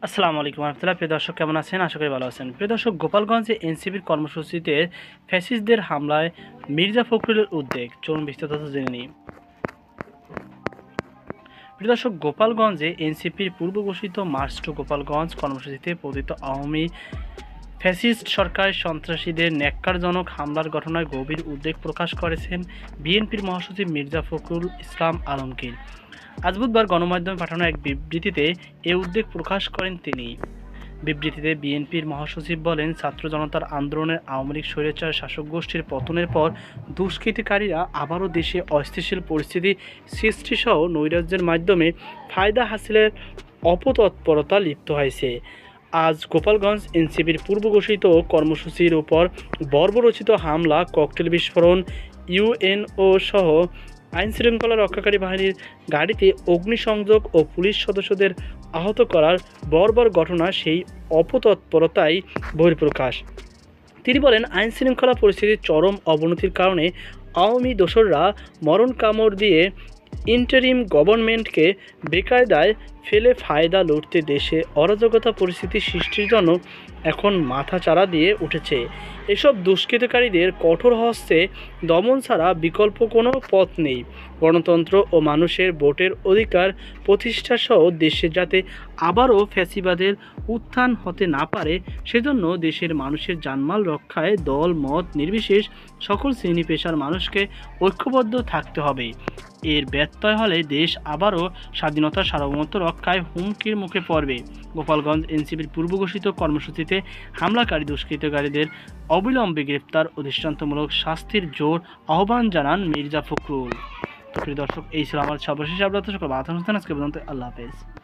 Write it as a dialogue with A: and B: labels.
A: আসসালামু আলাইকুম রহমতুল্লাহ। প্রিয় দর্শক, কেমন আছেন? আশা করি ভালো আছেন। প্রিয় দর্শক, গোপালগঞ্জে এনসিপির কর্মসূচিতে ফ্যাসিস্টদের হামলায় মির্জা ফখরুলের উদ্বেগ। চলুন বিস্তারিত জেনে নিই। প্রিয় দর্শক, গোপালগঞ্জে এনসিপির পূর্ব ঘোষিত মার্চ টু গোপালগঞ্জ কর্মসূচিতে পতিত আওয়ামী ফ্যাসিস্ট সরকার সন্ত্রাসীদের ন্যাক্কারজনক হামলার ঘটনায় গভীর উদ্বেগ প্রকাশ করেছেন বিএনপির মহাসচিব মির্জা ফখরুল ইসলাম আলমগীর। আজ বুধবার গণমাধ্যমে পাঠানো এক বিবৃতিতে এ উদ্বেগ প্রকাশ করেন তিনি। বিবৃতিতে বিএনপির মহাসচিব বলেন, ছাত্র জনতার আন্দোলনের আওয়ামী লীগ স্বৈরাচার শাসক গোষ্ঠীর পতনের পর দুষ্কৃতিকারীরা আবারও দেশে অস্থিতিশীল পরিস্থিতি সৃষ্টিসহ নৈরাজ্যের মাধ্যমে ফায়দা হাসিলের অপতৎপরতা লিপ্ত হয়েছে। আজ গোপালগঞ্জ এনসিপির পূর্ব ঘোষিত কর্মসূচির উপর বর্বরচিত হামলা, ককটেল বিস্ফোরণ, ইউএনও সহ আইনশৃঙ্খলা রক্ষাকারী বাহিনীর গাড়িতে অগ্নিসংযোগ ও পুলিশ সদস্যদের আহত করার বর্বর ঘটনা সেই অপতৎপরতাই বহিঃপ্রকাশ। তিনি বলেন, আইনশৃঙ্খলা পরিস্থিতির চরম অবনতির কারণে আওয়ামী দোসররা মরণ কামড় দিয়ে ইন্টারিম গভর্নমেন্টকে বেকায়দায় ফেলে ফায়দা লুটতে দেশে অরাজকতা পরিস্থিতি সৃষ্টির জন্য এখন মাথাচাড়া দিয়ে উঠেছে। এসব দুষ্কৃতকারীদের কঠোর হস্তে দমন ছাড়া বিকল্প কোনো পথ নেই। গণতন্ত্র ও মানুষের ভোটের অধিকার প্রতিষ্ঠাসহ দেশে যাতে আবারও ফ্যাসিবাদের উত্থান হতে না পারে, সেজন্য দেশের মানুষের জানমাল রক্ষায় দল মত নির্বিশেষ সকল শ্রেণী পেশার মানুষকে ঐক্যবদ্ধ থাকতে হবে। এর ব্যত্যয় হলে দেশ আবারও স্বাধীনতা সার্বভৌমত্ব রক্ষায় হুমকির মুখে পড়বে। গোপালগঞ্জ এনসিপির পূর্ব ঘোষিত কর্মসূচিতে হামলাকারী দুষ্কৃতকারীদের অবিলম্বে গ্রেপ্তার ও দৃষ্টান্তমূলক শাস্তির জোর আহ্বান জানান মির্জা ফখরুল। তো প্রিয় দর্শক, এই ছিল আমার সর্বশেষ আপডেট। সকল আজকে পর্যন্ত আল্লাহ হাফেজ।